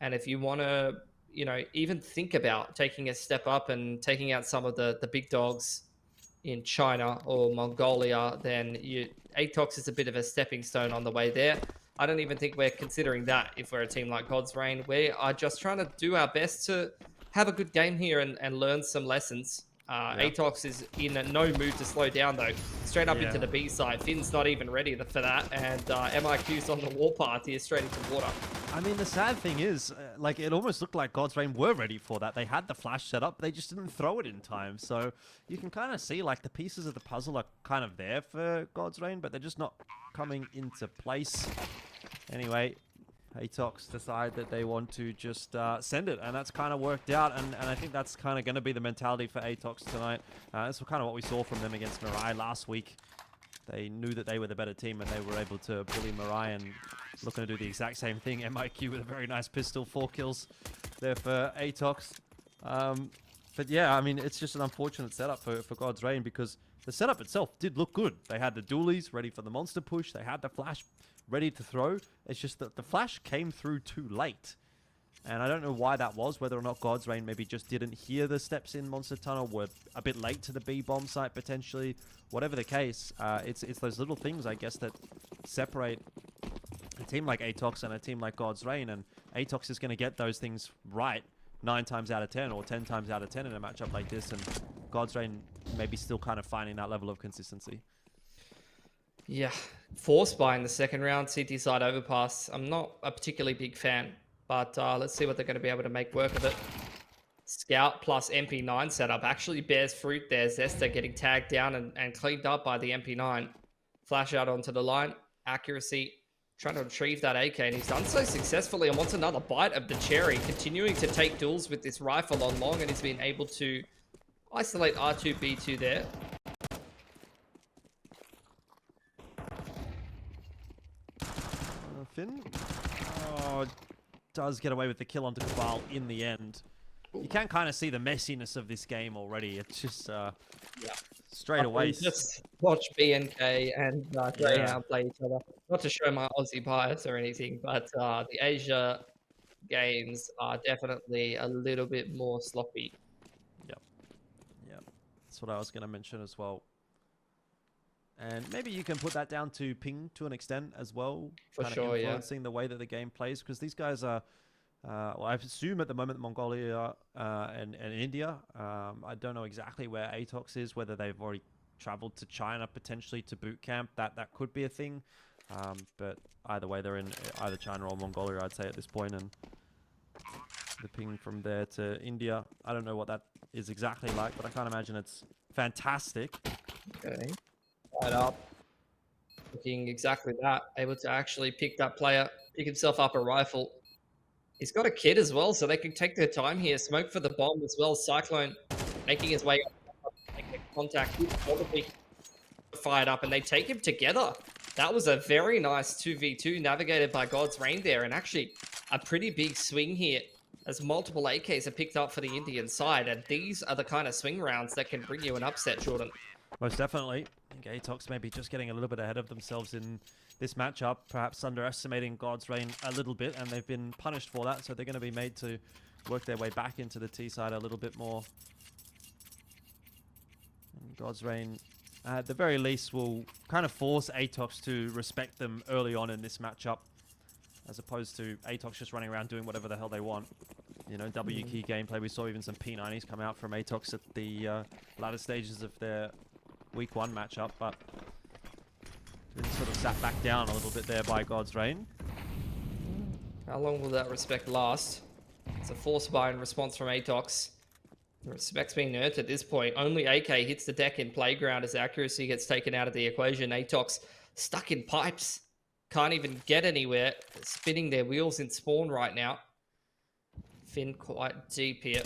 And if you want to, even think about taking a step up and taking out some of the big dogs in China or Mongolia, then ATOX is a bit of a stepping stone on the way there. I don't even think we're considering that if we're a team like God's Reign. We are just trying to do our best to have a good game here and learn some lessons. Yeah. ATOX is in no mood to slow down, though. Straight up into Yeah. the B side. Finn's not even ready for that, and MIQ's on the warpath here, straight into water. I mean, the sad thing is, like, it almost looked like God's Reign were ready for that. They had the flash set up, they just didn't throw it in time. So you can kind of see, like, the pieces of the puzzle are kind of there for God's Reign, but they're just not coming into place. Anyway, ATOX decide that they want to just send it, and that's kind of worked out, and I think that's kind of going to be the mentality for ATOX tonight. That's kind of what we saw from them against Mirai last week. They knew that they were the better team, and they were able to bully Mirai, and looking to do the exact same thing. MIQ with a very nice pistol, 4 kills there for ATOX. But yeah, I mean, it's just an unfortunate setup for God's Reign, because the setup itself did look good. They had the dualies ready for the monster push. They had the flash ready to throw. It's just that the flash came through too late. And I don't know why that was, whether or not God's Reign maybe just didn't hear the steps in Monster Tunnel, were a bit late to the B bomb site potentially. Whatever the case, it's those little things, I guess, that separate a team like ATOX and a team like God's Reign. And ATOX is going to get those things right 9 times out of 10 or 10 times out of 10 in a matchup like this. And God's Reign maybe still kind of finding that level of consistency. Yeah, Force Buy in the second round, CT side Overpass. I'm not a particularly big fan, but let's see what they're going to be able to make work of it. Scout plus MP9 setup actually bears fruit there. Zesta getting tagged down and cleaned up by the MP9. Flash out onto the line. Accuracy, trying to retrieve that AK, and he's done so successfully and wants another bite of the cherry, continuing to take duels with this rifle on long, and he's been able to isolate R2B2 there. Finn does get away with the kill onto Cabal in the end. You can kind of see the messiness of this game already. It's just straight away. Just watch BNK and Greyhound play each other. Not to show my Aussie bias or anything, but the Asia games are definitely a little bit more sloppy. Yep. That's what I was going to mention as well. And maybe you can put that down to ping to an extent as well. For kind sure, of influencing the way that the game plays, because these guys are, well, I assume at the moment Mongolia and India. I don't know exactly where ATOX is, whether they've already traveled to China potentially to boot camp. That could be a thing. But either way, they're in either China or Mongolia, I'd say, at this point. And the ping from there to India, I don't know what that is exactly like, but I can't imagine it's fantastic. Okay. Right up. Looking exactly that. Able to actually pick that player, pick himself up a rifle. He's got a kit as well, so they can take their time here. Smoke for the bomb as well. Cyclone making his way up, making contact with the fired up, and they take him together. That was a very nice 2v2 navigated by God's Reign there, and actually a pretty big swing here as multiple AKs are picked up for the Indian side, and these are the kind of swing rounds that can bring you an upset, Jordan. Most definitely. I think ATOX maybe just getting a little bit ahead of themselves in this matchup, perhaps underestimating God's Reign a little bit, and they've been punished for that, so they're going to be made to work their way back into the T side a little bit more. And God's Reign, at the very least, will kind of force ATOX to respect them early on in this matchup, as opposed to ATOX just running around doing whatever the hell they want. You know, W key gameplay. We saw even some P90s come out from ATOX at the latter stages of their Week 1 matchup, but been sort of sat back down a little bit there by God's Reign. How long will that respect last? It's a force buy in response from ATOX. The respect's being earned at this point. Only AK hits the deck in Playground as accuracy gets taken out of the equation. ATOX stuck in pipes. Can't even get anywhere. They're spinning their wheels in spawn right now. Finn quite deep here.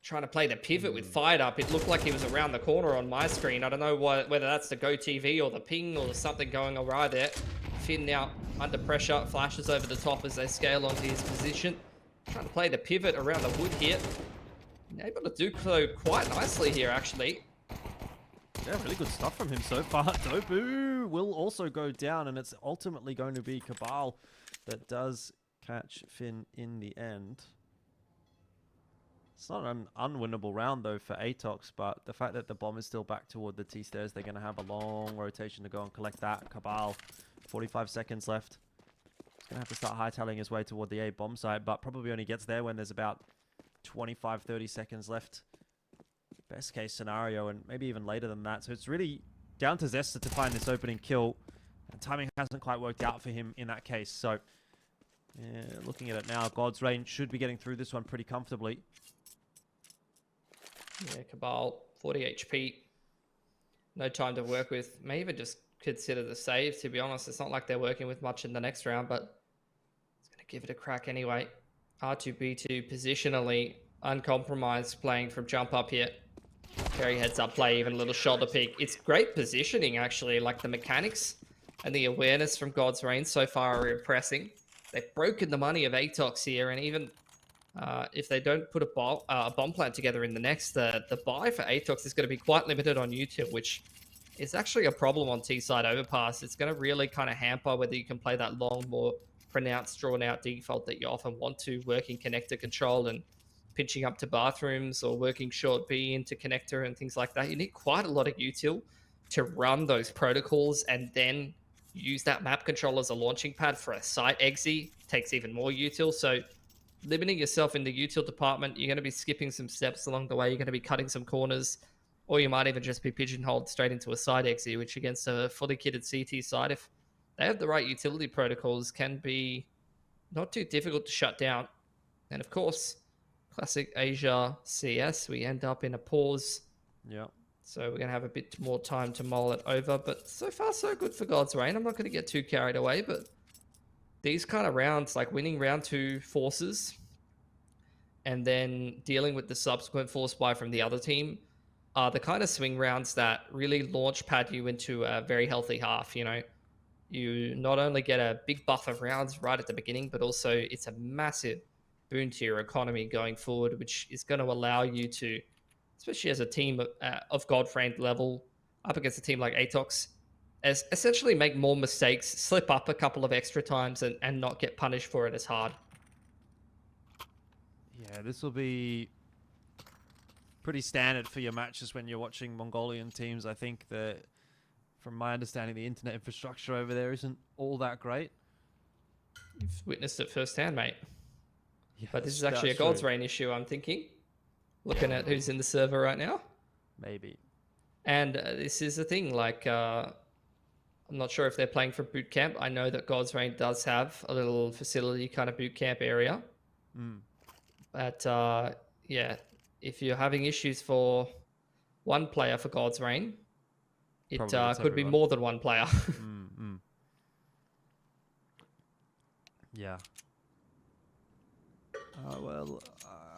Trying to play the pivot with fired up. It looked like he was around the corner on my screen. I don't know whether that's the Go TV or the ping or something going awry there. Finn now under pressure. Flashes over the top as they scale onto his position. Trying to play the pivot around the wood here. Able to do so quite nicely here, actually. Yeah, really good stuff from him so far. Dobu will also go down, and it's ultimately going to be Cabal that does catch Finn in the end. It's not an unwinnable round, though, for ATOX, but the fact that the bomb is still back toward the T-stairs, they're going to have a long rotation to go and collect that. Cabal, 45 seconds left. He's going to have to start hightailing his way toward the A bomb site, but probably only gets there when there's about 25, 30 seconds left. Best case scenario, and maybe even later than that. So it's really down to Zesta to find this opening kill. And timing hasn't quite worked out for him in that case. So, looking at it now, God's Reign should be getting through this one pretty comfortably. Yeah, Cabal, 40 HP. No time to work with. May even just consider the save, to be honest. It's not like they're working with much in the next round, but it's going to give it a crack anyway. R2B2 positionally uncompromised, playing from jump up here. Very heads up play, even a little shoulder peek. It's great positioning, actually. Like the mechanics and the awareness from God's Reign so far are impressing. They've broken the money of ATOX here, and even if they don't put a bomb plant together in the next, the buy for ATOX is going to be quite limited on YouTube, which is actually a problem on T-side Overpass. It's going to really kind of hamper whether you can play that long, more pronounced, drawn-out default that you often want to, working connector control and pinching up to bathrooms, or working short B into connector and things like that. You need quite a lot of util to run those protocols, and then use that map control as a launching pad for a site exit takes even more util. So limiting yourself in the util department, you're going to be skipping some steps along the way. You're going to be cutting some corners, or you might even just be pigeonholed straight into a side exit, which against a fully kitted CT side, if they have the right utility protocols, can be not too difficult to shut down. And of course, classic Asia CS, we end up in a pause. Yeah. So we're going to have a bit more time to mull it over. But so far, so good for God's Reign. I'm not going to get too carried away, but these kind of rounds, like winning round 2 forces and then dealing with the subsequent force buy from the other team, are the kind of swing rounds that really launch pad you into a very healthy half. You know, you not only get a big buff of rounds right at the beginning, but also it's a massive boon to your economy going forward, which is going to allow you to, especially as a team of God-framed level, up against a team like ATOX, as essentially make more mistakes, slip up a couple of extra times, and not get punished for it as hard. Yeah, this will be pretty standard for your matches when you're watching Mongolian teams. I think that, from my understanding, the internet infrastructure over there isn't all that great. You've witnessed it firsthand, mate. Yeah, but this is actually a God's Reign issue, I'm thinking. Looking at who's in the server right now. Maybe. And this is the thing, like, I'm not sure if they're playing for boot camp. I know that God's Reign does have a little facility kind of boot camp area. But, yeah, if you're having issues for one player for God's Reign, it could be more than one player. Yeah. Well,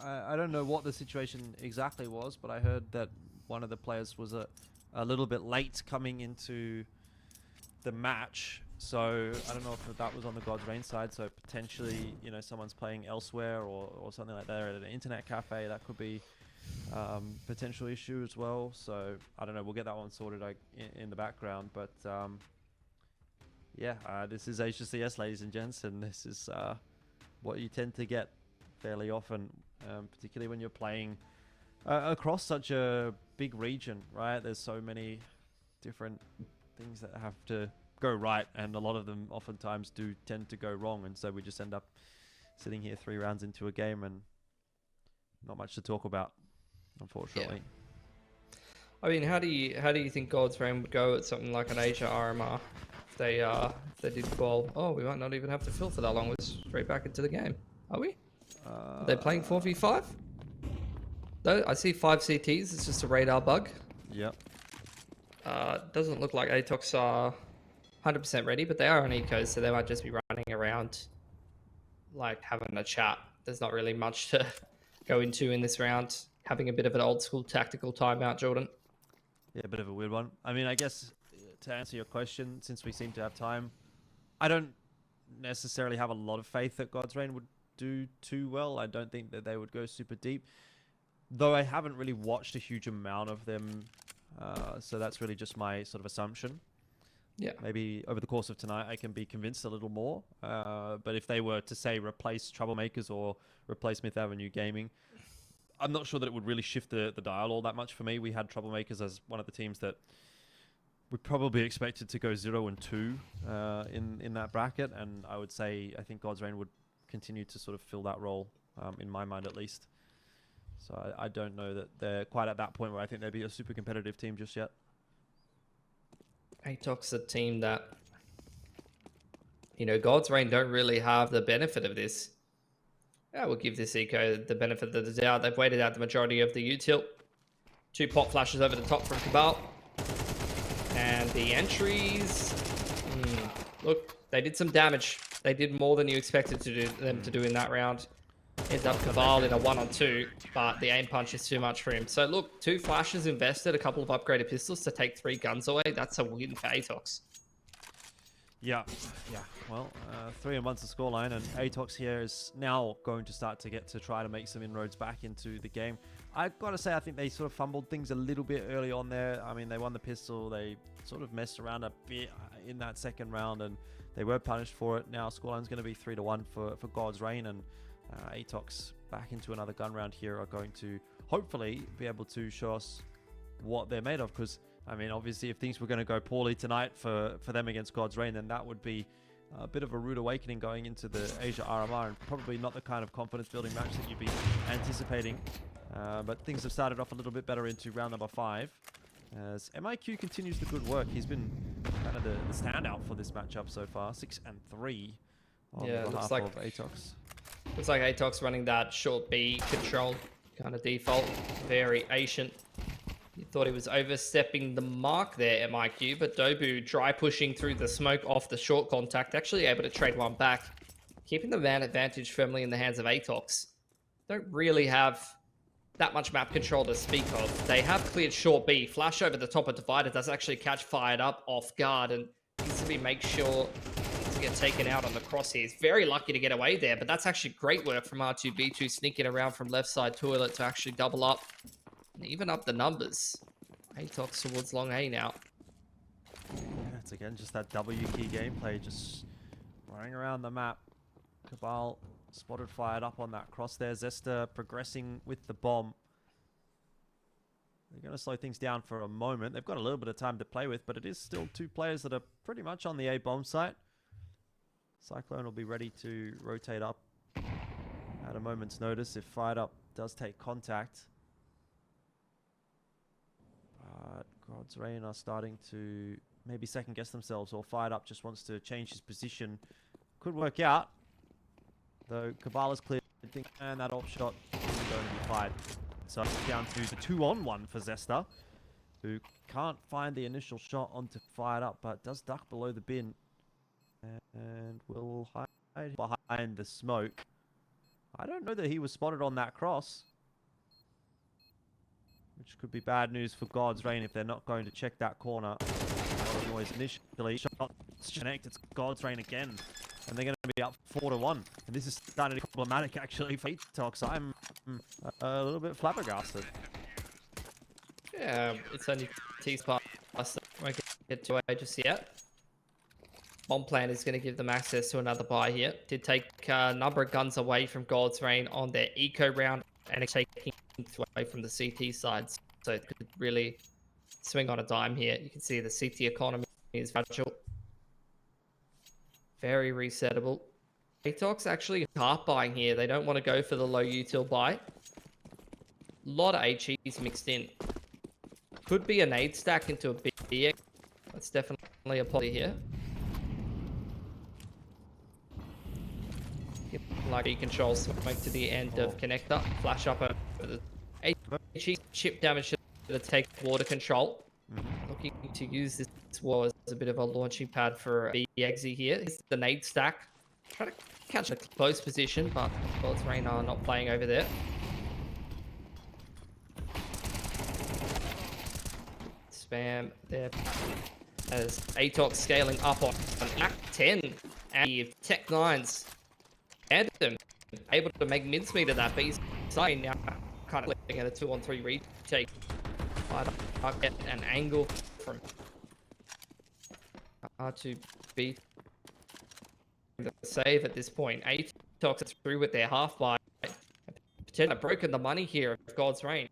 I don't know what the situation exactly was, but I heard that one of the players was a little bit late coming into the match. So I don't know if that was on the God's Reign side. So potentially, you know, someone's playing elsewhere or something like that at an internet cafe. That could be potential issue as well. So I don't know. We'll get that one sorted in the background. But yeah, this is Asia CS, ladies and gents, and this is what you tend to get fairly often, particularly when you're playing across such a big region, right? There's so many different things that have to go right, and a lot of them oftentimes do tend to go wrong, and so we just end up sitting here 3 rounds into a game and not much to talk about, unfortunately. Yeah. I mean, how do you think God's Reign would go at something like an Asia RMR if they did qual? Oh, we might not even have to fill for that long. We're straight back into the game. Are we? Are they playing 4v5? Though I see 5 CTs. It's just a radar bug. Yep. Doesn't look like ATOX are 100% ready, but they are on ecos, so they might just be running around like having a chat. There's not really much to go into in this round. Having a bit of an old school tactical timeout, Jordan. Yeah, a bit of a weird one. I mean, I guess to answer your question, since we seem to have time, I don't necessarily have a lot of faith that God's Reign would do too well. I don't think that they would go super deep, though I haven't really watched a huge amount of them, so that's really just my sort of assumption. Yeah. Maybe over the course of tonight, I can be convinced a little more. But if they were to say replace Troublemakers or replace Myth Avenue Gaming, I'm not sure that it would really shift the dial all that much for me. We had Troublemakers as one of the teams that we probably expected to go 0-2 in that bracket, and I would say I think God's Reign would continue to sort of fill that role, in my mind at least. So I don't know that they're quite at that point where I think they'd be a super competitive team just yet. ATOX a team that, God's Reign don't really have the benefit of this. I will give this Eco the benefit of the doubt. They've waited out the majority of the util. 2 pop flashes over the top from Cabal. And the entries... look, they did some damage. They did more than you expected them to do in that round. Ends up Cabal in a 1-on-2, but the aim punch is too much for him. So look, 2 flashes invested, a couple of upgraded pistols to take 3 guns away. That's a win for ATOX. Yeah. Well, 3-1's the scoreline, and ATOX here is now going to start to get to try to make some inroads back into the game. I've got to say, I think they sort of fumbled things a little bit early on there. I mean, they won the pistol. They sort of messed around a bit in that second round, and they were punished for it. Now, scoreline's going to be 3-1 for God's Reign, and ATOX back into another gun round here are going to hopefully be able to show us what they're made of, because I mean, obviously, if things were going to go poorly tonight for them against God's Reign, then that would be a bit of a rude awakening going into the Asia RMR, and probably not the kind of confidence-building match that you'd be anticipating. But things have started off a little bit better into round number 5. As MIQ continues the good work. He's been kind of the standout for this matchup so far. 6-3 on behalf of ATOX. Looks like ATOX running that short B control kind of default. Very ancient. He thought he was overstepping the mark there at MIQ, but Dobu dry pushing through the smoke off the short contact, actually able to trade one back, keeping the man advantage firmly in the hands of ATOX. Don't really have that much map control to speak of. They have cleared short B. Flash over the top of Divider does actually catch fired up off guard, and needs to be make sure to get taken out on the crosshairs. Very lucky to get away there, but that's actually great work from R2B2, sneaking around from left side toilet to actually double up. And even up the numbers. ATOX towards long A now. Yeah, it's again just that W key gameplay, just running around the map. Cabal spotted, fired up on that cross there. Zesta progressing with the bomb. They're going to slow things down for a moment. They've got a little bit of time to play with, but it is still 2 players that are pretty much on the A bomb site. Cyclone will be ready to rotate up at a moment's notice if fired up does take contact. But God's Reign are starting to maybe second guess themselves, or fired up just wants to change his position. Could work out, though. Cabal is clear, and that off shot is going to be fired. So it's down to the 2-on-1 for Zesta, who can't find the initial shot onto fired up, but does duck below the bin and will hide behind the smoke. I don't know that he was spotted on that cross, which could be bad news for God's Reign if they're not going to check that corner. A lot of noise initially. Shots connect. It's God's Reign again, and they're going to be up 4-1. And this is starting to be problematic actually for ATOX. I'm a little bit flabbergasted. Yeah, it's only T's pass. Won't get to A just yet. Bomb plan is going to give them access to another buy here. Did take a number of guns away from God's Reign on their eco round, and it's taking away from the CT side, so it could really swing on a dime here. You can see the CT economy is fragile, very resettable. ATOX actually half buying here. They don't want to go for the low util buy. A lot of HEs mixed in. Could be a nade stack into a BX. That's definitely a poly here. Like he controls smoke to the end of connector. Flash up over the HE chip damage to take water control. Looking to use this wall as a bit of a launching pad for BXE here. Here's the nade stack. Try to catch a close position, but God's Reign are not playing over there. Spam there as ATOX scaling up on Act 10 and Tech 9s. And them able to make mincemeat of that, but he's starting now kind of looking at a 2-on-3 retake. I'll get an angle from hard to beat the save at this point. ATOX are through with their half buy. Potentially broken the money here of God's Reign.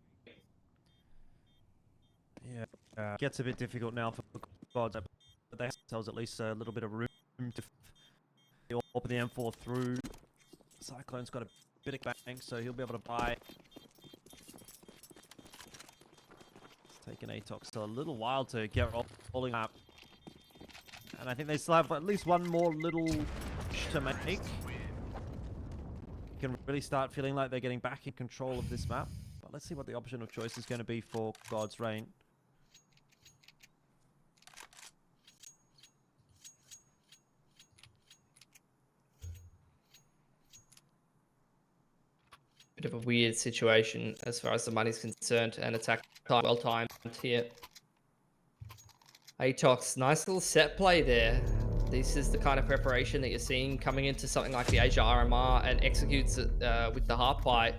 Yeah, gets a bit difficult now for Gods, but they have themselves at least a little bit of room to open the M4 through. Cyclone's got a bit of bank, so he'll be able to buy. It's taken ATOX a little while to get rolling up. And I think they still have at least one more little push to make. You can really start feeling like they're getting back in control of this map. But let's see what the option of choice is going to be for God's Reign. Bit of a weird situation as far as the money's concerned, and attack time well timed here. ATOX, nice little set play there. This is the kind of preparation that you're seeing coming into something like the Asia RMR, and executes it with the half bite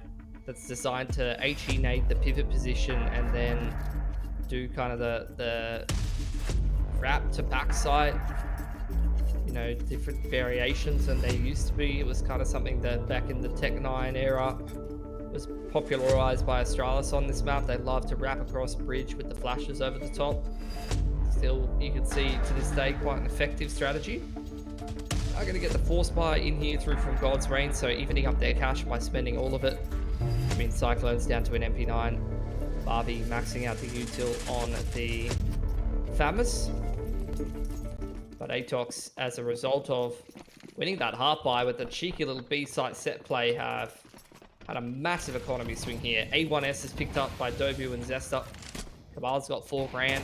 that's designed to HE-nade the pivot position and then do kind of the wrap to backside. You know, different variations than there used to be. It was kind of something that back in the Tech 9 era was popularized by Astralis on this map. They love to wrap across a bridge with the flashes over the top. Still, you can see to this day quite an effective strategy. I'm going to get the force buy in here through from God's Reign, so evening up their cash by spending all of it. I mean, Cyclone's down to an MP9. Barbie maxing out the util on the Famous. But ATOX, as a result of winning that half buy with the cheeky little B-site set play, have had a massive economy swing here. A1S is picked up by Dobu and Zesta. Cabal's got 4 grand.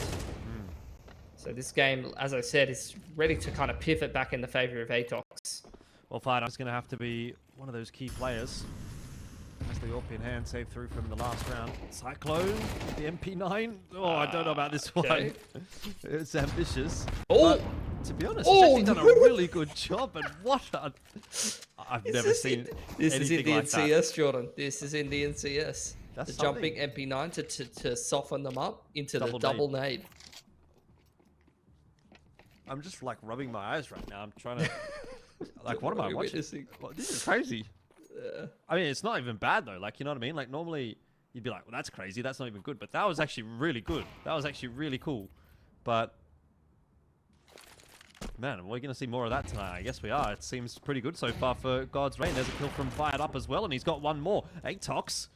So this game, as I said, is ready to kind of pivot back in the favor of ATOX. Well, Firearm's going to have to be one of those key players. Has the AWP in hand, saved through from the last round. Cyclone, the MP9. Oh, I don't know about this okay. one. It's ambitious. Oh! But to be honest, he's actually done a really good job. And what a... I've never seen This is Indian like CS, Jordan. This is Indian CS. That's the jumping MP9 to soften them up into the double nade. I'm just like rubbing my eyes right now. I'm trying to... like, what am I watching? Well, this is crazy. I mean, it's not even bad though. Like, you know what I mean? Like, normally you'd be like, well, that's crazy. That's not even good. But that was actually really good. That was actually really cool. But, man, we're going to see more of that tonight. I guess we are. It seems pretty good so far for God's Reign. There's a kill from Fired Up as well. And he's got one more. ATOX,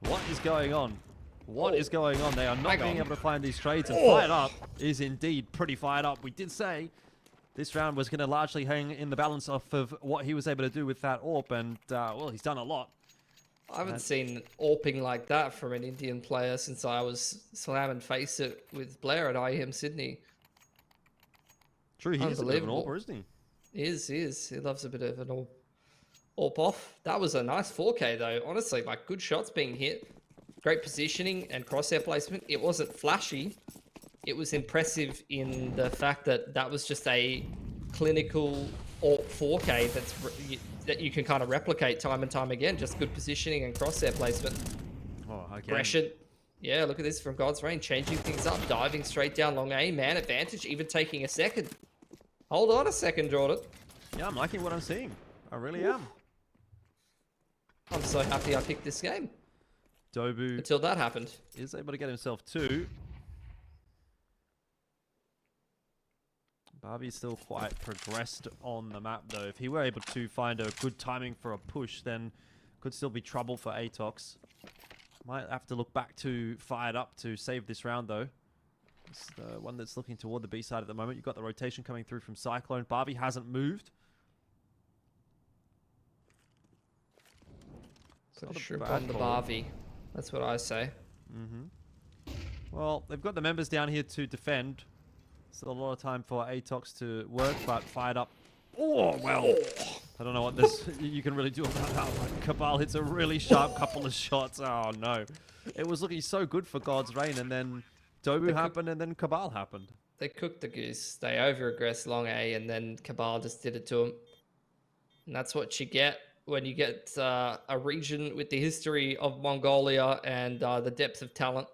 what is going on? What is going on? They are not being able to find these trades. And Fired Up is indeed pretty fired up. We did say this round was going to largely hang in the balance off of what he was able to do with that AWP, and, well, he's done a lot. I haven't seen AWPing like that from an Indian player since I was slamming face it with Blair at IEM Sydney. True, he is a bit of an AWPer, isn't he? He is. He loves a bit of an AWP off. That was a nice 4K, though. Honestly, like, good shots being hit. Great positioning and crosshair placement. It wasn't flashy. It was impressive in the fact that that was just a clinical 4K that you can kind of replicate time and time again. Just good positioning and crosshair placement. Oh, okay. Aggression. Yeah, look at this from God's Reign. Changing things up, diving straight down long A. Man advantage, even taking a second. Hold on a second, Jordan. Yeah, I'm liking what I'm seeing. I really am. I'm so happy I picked this game. Dobu until that happened. Is able to get himself 2. Barbie's still quite progressed on the map, though. If he were able to find a good timing for a push, then could still be trouble for ATOX. Might have to look back to Fired Up to save this round, though. It's the one that's looking toward the B side at the moment. You've got the rotation coming through from Cyclone. Barbie hasn't moved. Put a shrimp on the Barbie. That's what I say. Well, they've got the members down here to defend. Still a lot of time for ATOX to work, but Fired Up. Oh, well. I don't know what this you can really do about that one. Cabal hits a really sharp couple of shots. Oh, no. It was looking so good for God's Reign, and then Dobu happened, and then Cabal happened. They cooked the goose. They over-aggressed long A, and then Cabal just did it to him. And that's what you get when you get a region with the history of Mongolia and the depth of talent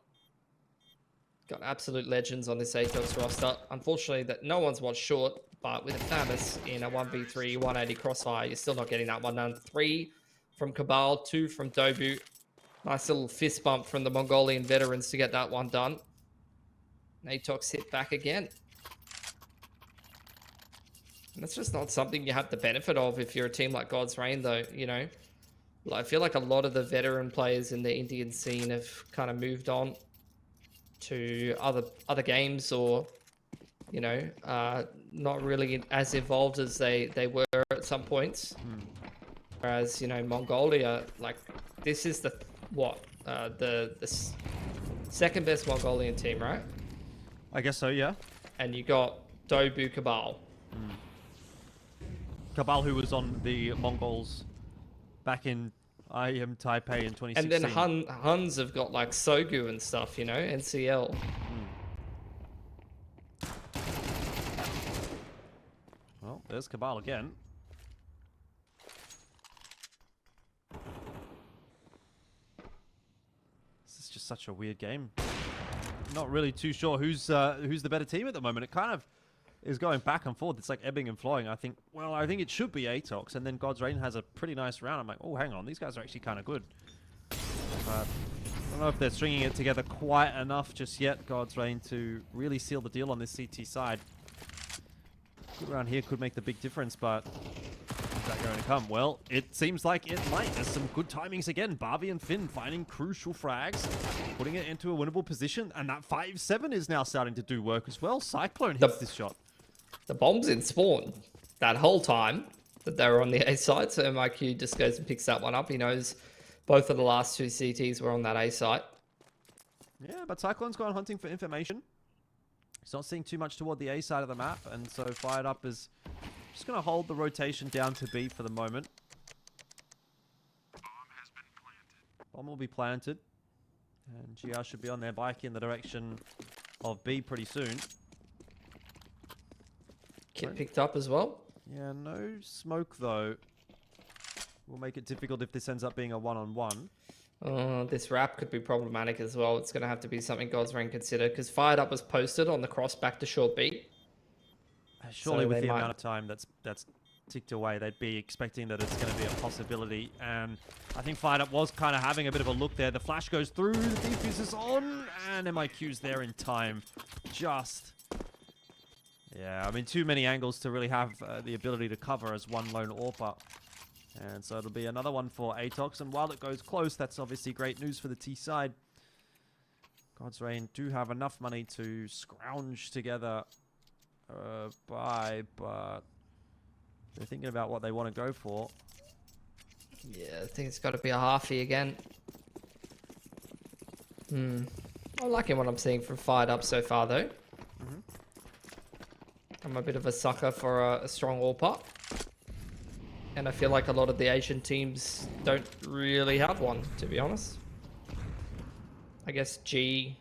Got absolute legends on this ATOX roster. Unfortunately, that no one's watched short, but with a Famous in a 1v3, 180 crossfire, you're still not getting that one done. 3 from Cabal, 2 from Dobu. Nice little fist bump from the Mongolian veterans to get that one done. ATOX hit back again. And that's just not something you have the benefit of if you're a team like God's Reign, though, you know. I feel like a lot of the veteran players in the Indian scene have kind of moved on to other games, or, you know, not really as involved as they were at some points. Whereas, you know, Mongolia, like, this is the second best Mongolian team, right? I guess so, yeah. And you got Dobu Cabal. Cabal, who was on the Mongols back in IM Taipei in 2016. And then Huns have got like Sogu and stuff, you know, NCL. Well, there's Cabal again. This is just such a weird game. Not really too sure who's the better team at the moment. It kind of is going back and forth. It's like ebbing and flowing. I think it should be ATOX, and then God's Reign has a pretty nice round. I'm like, oh, hang on, these guys are actually kind of good. But I don't know if they're stringing it together quite enough just yet, God's Reign, to really seal the deal on this CT side. Good round here could make the big difference, but is that going to come? Well, it seems like it might. There's some good timings again. Barbie and Finn finding crucial frags, putting it into a winnable position, and that 5-7 is now starting to do work as well. Cyclone hits this shot. The bomb's in spawn that whole time that they were on the A side, so MIQ just goes and picks that one up. He knows both of the last 2 CTs were on that A site. Yeah, but Cyclone's gone hunting for information. He's not seeing too much toward the A side of the map, and so Fired Up is just going to hold the rotation down to B for the moment. Bomb will be planted, and GR should be on their bike in the direction of B pretty soon. Kit picked up as well. Yeah, no smoke though. Will make it difficult if this ends up being a one-on-one. This wrap could be problematic as well. It's going to have to be something God's Reign consider, because Fired Up was posted on the cross back to short B. Surely, so with the amount of time that's ticked away, they'd be expecting that it's going to be a possibility. And I think Fired Up was kind of having a bit of a look there. The flash goes through, the defuse is on, and MIQ's there in time. Yeah, I mean, too many angles to really have the ability to cover as one lone AWPer. And so it'll be another one for ATOX. And while it goes close, that's obviously great news for the T side. God's Reign do have enough money to scrounge together buy, but they're thinking about what they want to go for. Yeah, I think it's got to be a halfie again. I'm liking what I'm seeing from Fired Up so far, though. I'm a bit of a sucker for a strong AWPer. And I feel like a lot of the Asian teams don't really have one, to be honest. I guess G...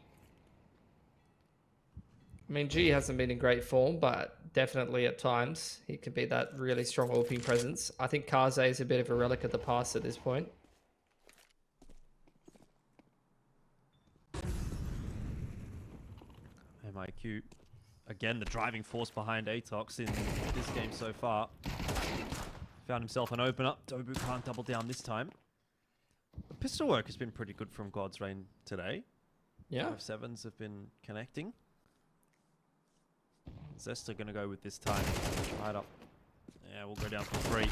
I mean, G hasn't been in great form, but definitely at times he could be that really strong AWP presence. I think Kaze is a bit of a relic of the past at this point. MIQ, again, the driving force behind ATOX in this game so far. Found himself an open up. Dobu can't double down this time. The pistol work has been pretty good from God's Reign today. Yeah. 5-7s have been connecting. Zesta gonna go with this time. Right up. Yeah, we'll go down for 3.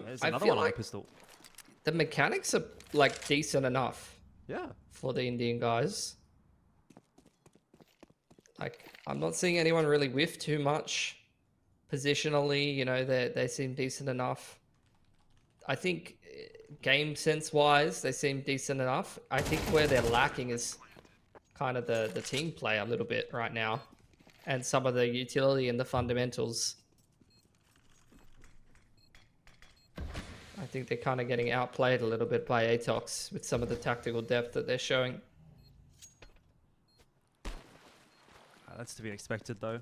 There's another one on the pistol. The mechanics are like decent enough. Yeah. For the Indian guys. Like, I'm not seeing anyone really whiff too much. Positionally, you know, they seem decent enough. I think game sense wise, they seem decent enough. I think where they're lacking is kind of the team play a little bit right now. And some of the utility and the fundamentals. I think they're kind of getting outplayed a little bit by ATOX with some of the tactical depth that they're showing. That's to be expected, though.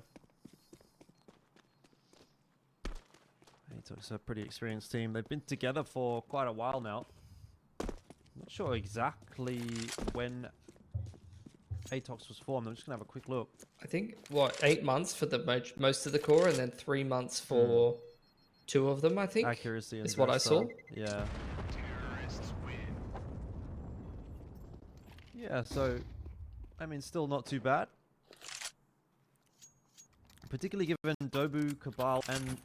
ATOX are a pretty experienced team. They've been together for quite a while now. Not sure exactly when ATOX was formed. I'm just going to have a quick look. I think, what, 8 months for the most of the core, and then 3 months for 2 of them, I think. Accuracy and is what I saw. Yeah. Yeah, so, I mean, still not too bad. Particularly given Dobu, Cabal, and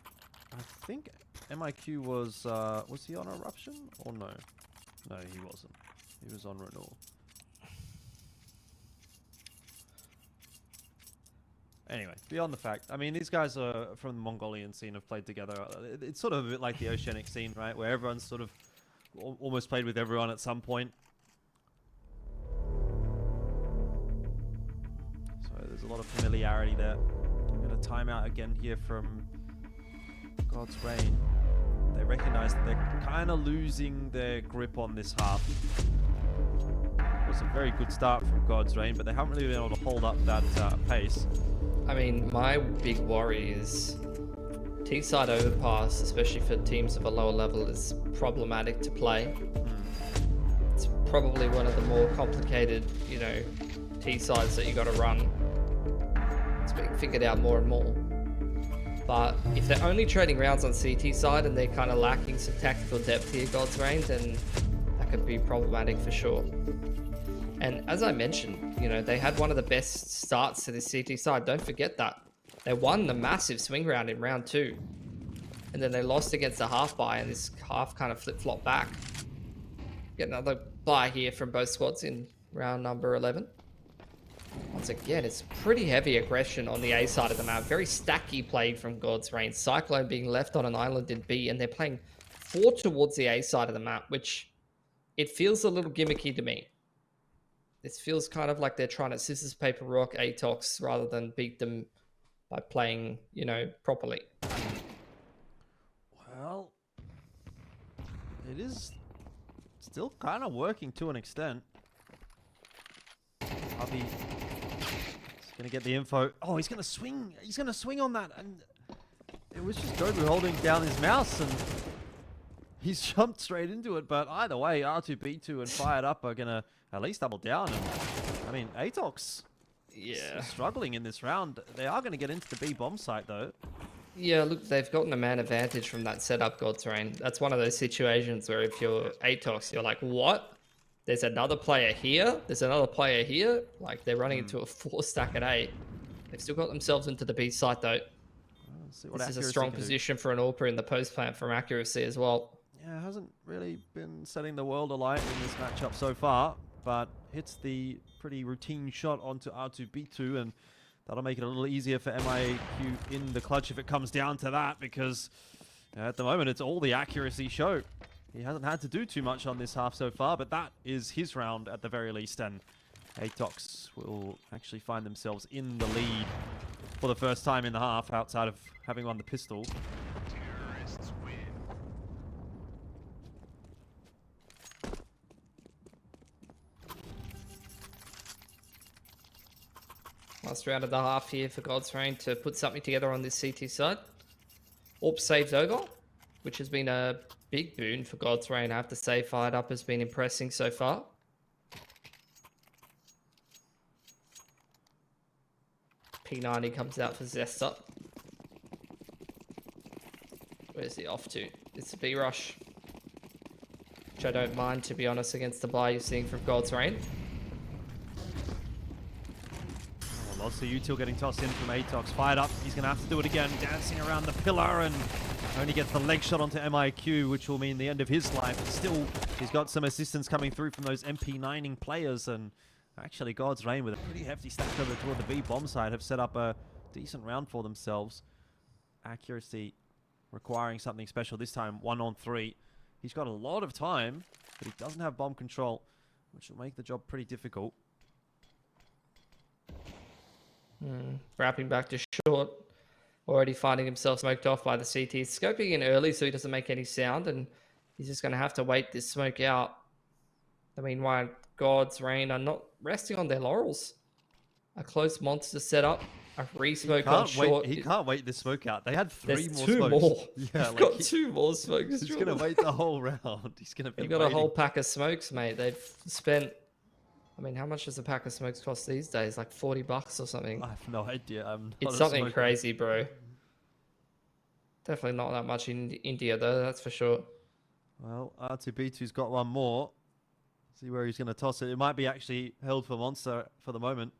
I think MIQ was he on Eruption? Or no? No, he wasn't. He was on Renewal. Anyway, beyond the fact, I mean, these guys are from the Mongolian scene, have played together. It's sort of a bit like the Oceanic scene, right? Where everyone's sort of almost played with everyone at some point. So there's a lot of familiarity there. We've got a timeout again here from God's Reign. They recognize that they're kind of losing their grip on this half. It was a very good start from God's Reign, but they haven't really been able to hold up that pace. I mean, my big worry is T-side overpass, especially for teams of a lower level, is problematic to play. It's probably one of the more complicated, you know, T-sides that you got to run. It's being figured out more and more. But if they're only trading rounds on CT side and they're kind of lacking some tactical depth here, God's Reign, then that could be problematic for sure. And as I mentioned, you know, they had one of the best starts to this CT side. Don't forget that. They won the massive swing round in round 2. And then they lost against the half buy, and this half kind of flip-flop back. Get another buy here from both squads in round number 11. Once again, it's pretty heavy aggression on the A side of the map. Very stacky play from God's Reign. Cyclone being left on an island in B, and they're playing 4 towards the A side of the map, which it feels a little gimmicky to me. This feels kind of like they're trying to scissors, paper, rock ATOX rather than beat them by playing, you know, properly. Well, it is still kind of working to an extent. He's gonna get the info. Oh, he's gonna swing. He's gonna swing on that, and it was just Dobu holding down his mouse, and he's jumped straight into it. But either way, R2B2 and Fired Up are gonna at least double down. And I mean, ATOX, struggling in this round. They are gonna get into the B bomb site though. Yeah, look, they've gotten a man advantage from that setup, God's Reign. That's one of those situations where if you're ATOX, you're like, what? There's another player here. There's another player here. Like, they're running into a 4-stack at A. They've still got themselves into the B site, though. This is a strong position for an AWPer in the post plant from accuracy as well. Yeah, hasn't really been setting the world alight in this matchup so far, but hits the pretty routine shot onto R2B2, and that'll make it a little easier for MIQ in the clutch if it comes down to that, because at the moment it's all the accuracy show. He hasn't had to do too much on this half so far, but that is his round at the very least, and ATOX will actually find themselves in the lead for the first time in the half, outside of having won the pistol. Last round of the half here for God's Reign to put something together on this CT side. AWP saved over, which has been a big boon for God's Reign. I have to say, Fired Up has been impressing so far. P90 comes out for Zesta. Where's he off to? It's a B rush, which I don't mind, to be honest, against the buy you're seeing from God's Reign. Lots of util getting tossed in from ATOX. Fired Up. He's going to have to do it again. Dancing around the pillar, and only gets the leg shot onto MIQ, which will mean the end of his life. But still, he's got some assistance coming through from those MP9ing players. And actually, God's Reign, with a pretty hefty stack over toward the B bomb side, have set up a decent round for themselves. Accuracy requiring something special this time, 1-on-3. He's got a lot of time, but he doesn't have bomb control, which will make the job pretty difficult. Wrapping back to short. Already finding himself smoked off by the CT. Scoping in early so he doesn't make any sound, and he's just going to have to wait this smoke out. I mean, why God's Reign are not resting on their laurels. A close monster setup. A re-smoke on short. He can't wait this smoke out. They had three more two smokes. More. Yeah, They've got 2 more smokes. He's going to wait the whole round. He's going to be They've got a whole pack of smokes, mate. They've spent I mean, how much does a pack of smokes cost these days? Like $40 or something. I have no idea. I'm not It's a something smoker. crazy, bro. Definitely not that much in India, though, that's for sure. Well, R2B2's got one more. See where he's going to toss it. It might be actually held for Monster for the moment.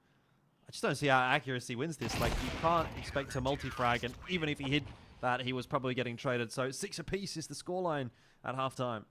I just don't see how accuracy wins this. Like, you can't expect to multi-frag, and even if he hit that, he was probably getting traded. So 6 apiece is the scoreline at halftime.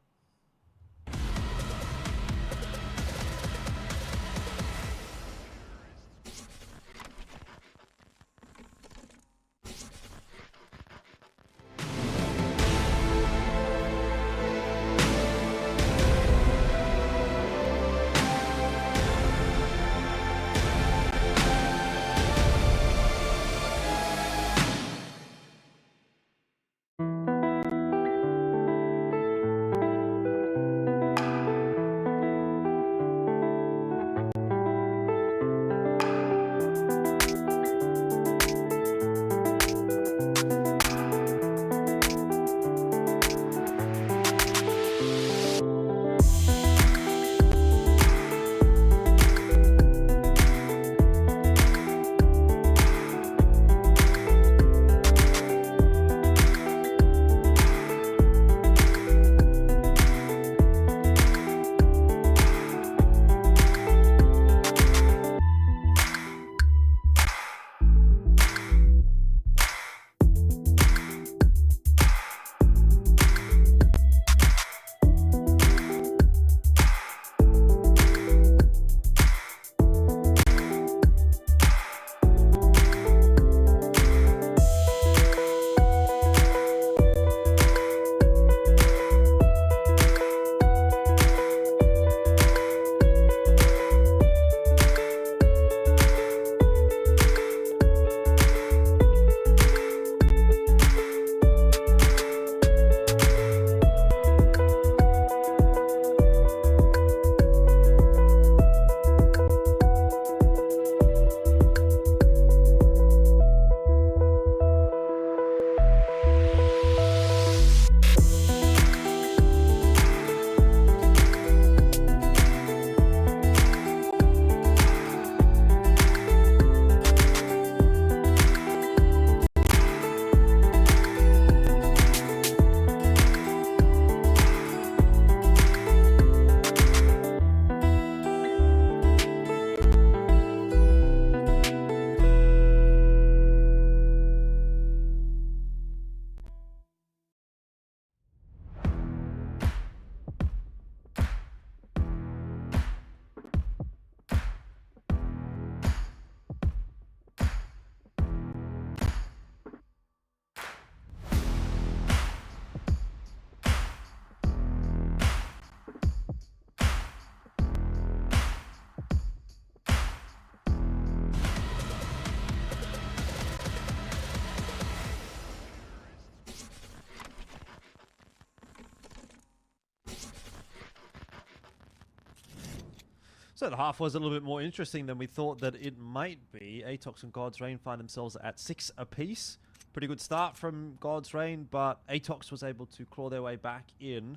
So the half was a little bit more interesting than we thought that it might be. ATOX and God's Reign find themselves at 6 apiece. Pretty good start from God's Reign, but ATOX was able to claw their way back in.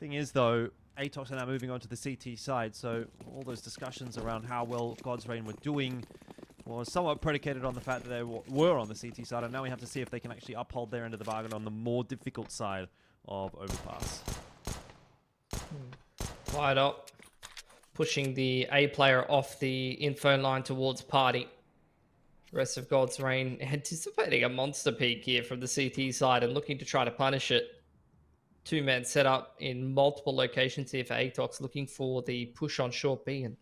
Thing is, though, ATOX are now moving on to the CT side, so all those discussions around how well God's Reign were doing was somewhat predicated on the fact that they were on the CT side, and now we have to see if they can actually uphold their end of the bargain on the more difficult side of Overpass. Wide up. Pushing the A player off the info line towards party. Rest of God's Reign anticipating a monster peak here from the CT side and looking to try to punish it. Two-man setup in multiple locations here for ATOX, looking for the push on short B, and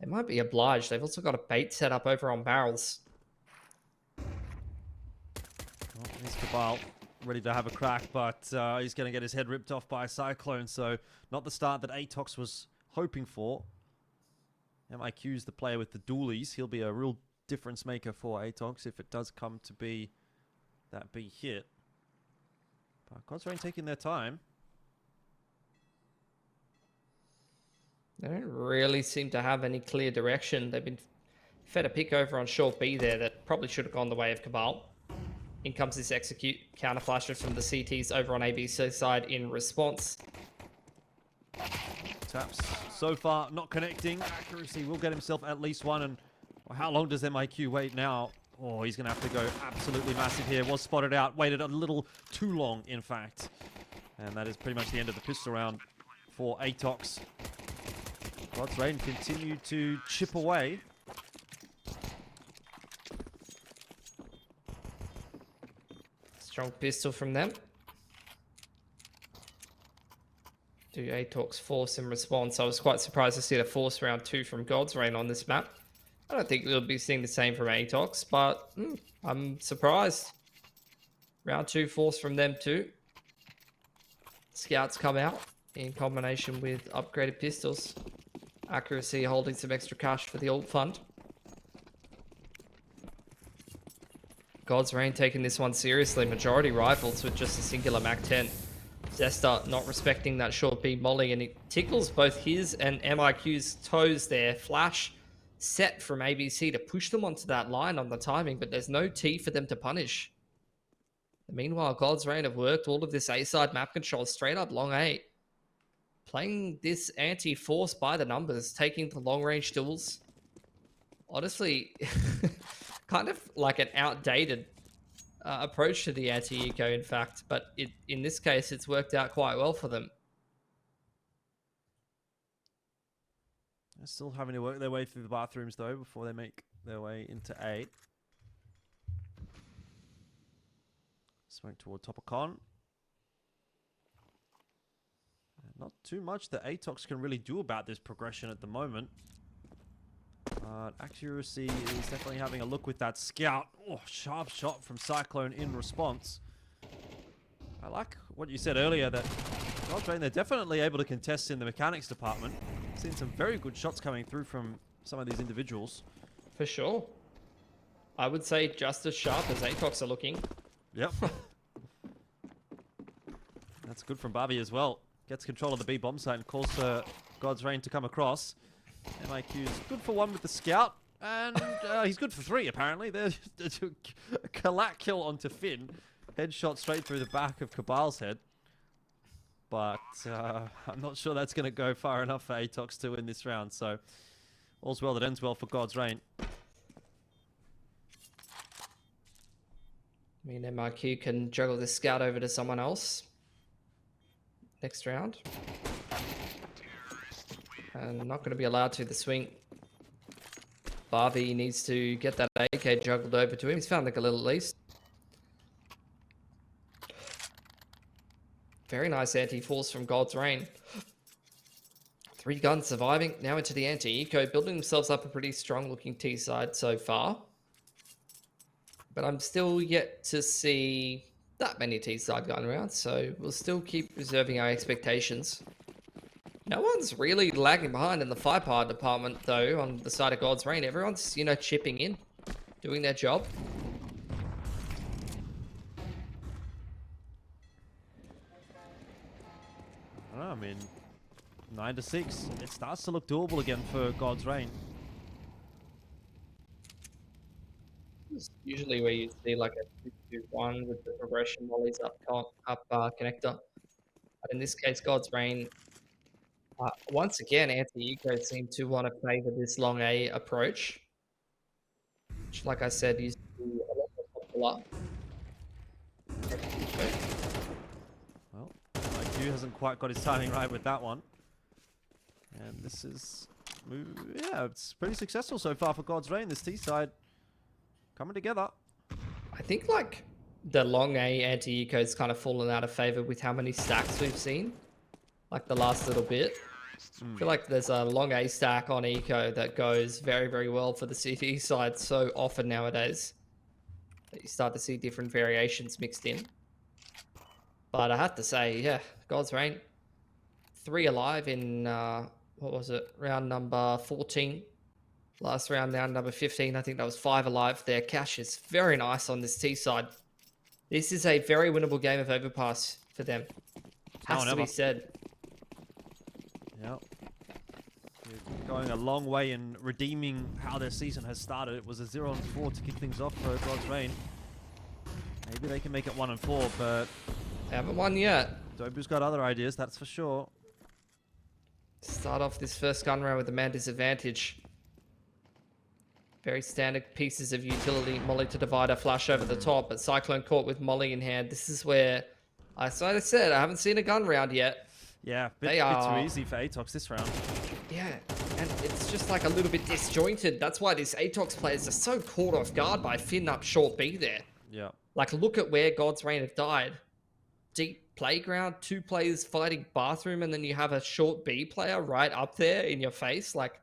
they might be obliged. They've also got a bait set up over on barrels. Well, here's Cabal, ready to have a crack, but he's going to get his head ripped off by a Cyclone, so not the start that ATOX was hoping for. MIQ's the player with the dualies. He'll be a real difference maker for ATOX if it does come to be that B hit. But God's Reign taking their time. They don't really seem to have any clear direction. They've been fed a pick over on short B there that probably should have gone the way of Cabal. In comes this execute. Counter flashes from the CTs over on ABC side in response. Taps so far not connecting. Accuracy will get himself at least one. And how long does MIQ wait now? Oh, he's going to have to go absolutely massive here. Was spotted out. Waited a little too long, in fact. And that is pretty much the end of the pistol round for ATOX. God's Reign continue to chip away. Strong pistol from them. Do ATOX force in response? I was quite surprised to see the force round 2 from God's Reign on this map. I don't think we'll be seeing the same from ATOX, but I'm surprised. Round 2 force from them too. Scouts come out in combination with upgraded pistols. Accuracy holding some extra cash for the alt fund. God's Reign taking this one seriously. Majority rifles with just a singular MAC-10. Zesta not respecting that short beam molly, and it tickles both his and MIQ's toes there. Flash set from ABC to push them onto that line on the timing, but there's no T for them to punish. Meanwhile, God's Reign have worked all of this A-side map control straight up long 8. Playing this anti-force by the numbers, taking the long-range duels. Honestly, kind of like an outdated approach to the anti-eco, in fact, but in this case, it's worked out quite well for them. They're still having to work their way through the bathrooms, though, before they make their way into 8. Smoke toward Topicon. Not too much that ATOX can really do about this progression at the moment. Accuracy is definitely having a look with that scout. Oh, sharp shot from Cyclone in response. I like what you said earlier, that God's Reign, they're definitely able to contest in the mechanics department. Seen some very good shots coming through from some of these individuals. For sure. I would say just as sharp as ATOX are looking. Yep. That's good from Barbie as well. Gets control of the B bomb site and calls for God's Reign to come across. MIQ's good for 1 with the scout, and he's good for 3 apparently. There's a collat kill onto Finn. Headshot straight through the back of Cabal's head. But I'm not sure that's going to go far enough for ATOX to win this round. So all's well that ends well for God's Reign. I mean, MIQ can juggle this scout over to someone else next round. And not going to be allowed to the swing. Barbie needs to get that AK juggled over to him. He's found the Galil at least. Very nice anti-force from God's Reign. 3 guns surviving. Now into the anti-eco. Building themselves up a pretty strong looking T-side so far. But I'm still yet to see that many T-side gun rounds. So we'll still keep reserving our expectations. No one's really lagging behind in the firepower department, though, on the side of God's Reign. Everyone's, chipping in, doing their job. I mean, 9-6. It starts to look doable again for God's Reign. It's usually where you see like a 2-2-1 with the progression mollies up connector. But in this case, God's Reign, once again, anti-eco seem to want to favor this long A approach, which, like I said, used to be a lot more popular. Well, IQ hasn't quite got his timing right with that one. And this is, yeah, it's pretty successful so far for God's Reign. This T-side coming together. I think like the long A anti-eco's kind of fallen out of favor with how many stacks we've seen, like the last little bit. I feel like there's a long A stack on eco that goes very, very well for the CT side so often nowadays that you start to see different variations mixed in. But I have to say, yeah, God's Reign, 3 alive in, what was it, round number 14. Last round, round number 15, I think that was 5 alive. Their cash is very nice on this T side. This is a very winnable game of Overpass for them. Has to be said. Yep. You're going a long way in redeeming how their season has started. It was a 0-4 to kick things off for God's Reign. Maybe they can make it 1-4, but They haven't won yet. Dobu's got other ideas, that's for sure. Start off this first gun round with a man disadvantage. Very standard pieces of utility. Molly to divider, flash over the top, but Cyclone caught with Molly in hand. This is where, as I said, I haven't seen a gun round yet. Yeah, They bit are too easy for ATOX this round. Yeah, and it's just like a little bit disjointed. That's why these ATOX players are so caught off guard by Finn up short B there. Yeah. Like, look at where God's Reign have died. Deep playground, 2 players fighting bathroom, and then you have a short B player right up there in your face. Like,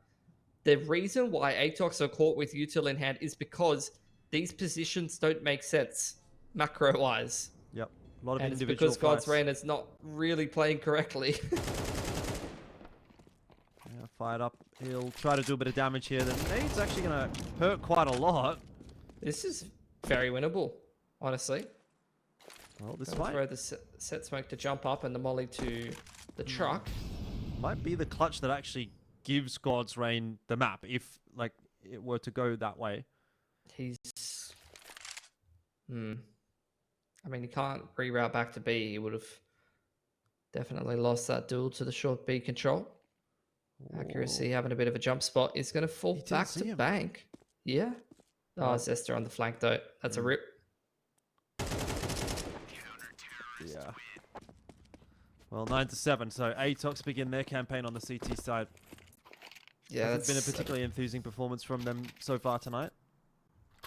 the reason why ATOX are caught with util in hand is because these positions don't make sense macro-wise. Yep. A lot of And it's individual because God's fights. Reign is not really playing correctly. Yeah, fired up. He'll try to do a bit of damage here. The nade's actually going to hurt quite a lot. This is very winnable, honestly. Well, this Throw the set smoke to jump up and the molly to the truck. might be the clutch that actually gives God's Reign the map, if like it were to go that way. He's... I mean, he can't reroute back to B. He would have definitely lost that duel to the short B control. Accuracy having a bit of a jump spot is going to fall back to bank. Yeah. Oh, Zester on the flank though. That's a rip. Yeah. Well, 9-7. So ATOX begin their campaign on the CT side. Yeah, Hasn't been a particularly enthusing performance from them so far tonight.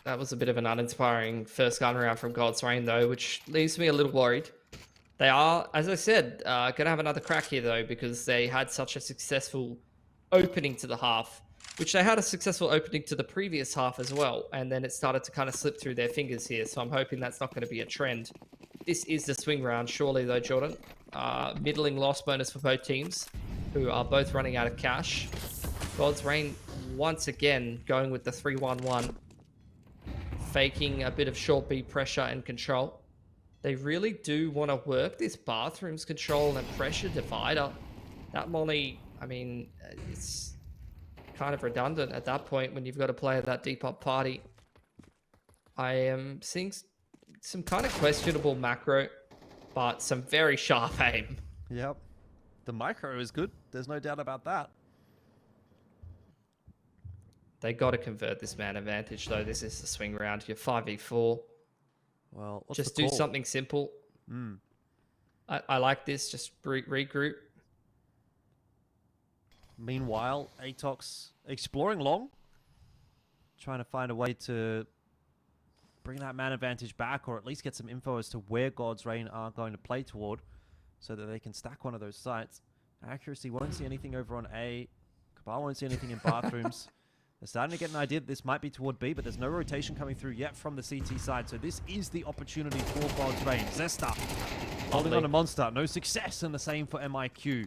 That was a bit of an uninspiring first gun round from God's Reign though, which leaves me a little worried. They are, as I said, going to have another crack here though, because they had such a successful opening to the half, which they had a successful opening to the previous half as well, and then it started to kind of slip through their fingers here, so I'm hoping that's not going to be a trend. This is the swing round, surely though, Jordan. Middling loss bonus for both teams, who are both running out of cash. God's Reign once again going with the 3-1-1, faking a bit of short B pressure and control. They really do want to work this bathrooms control and pressure divider. That molly, I mean, it's kind of redundant at that point when you've got a player that deep up party. I am seeing some kind of questionable macro, but some very sharp aim. Yep. The micro is good. There's no doubt about that. They got to convert this man advantage, though. This is the swing round. You're 5v4. Well, just do something simple. I like this. Just regroup. Meanwhile, ATOX exploring long, trying to find a way to bring that man advantage back, or at least get some info as to where God's Reign are going to play toward, so that they can stack one of those sites. Accuracy won't see anything over on A. Cabal won't see anything in bathrooms. They're starting to get an idea that this might be toward B, but there's no rotation coming through yet from the CT side, so this is the opportunity for God's Reign. Zesta holding on to Monster. No success, and the same for MIQ.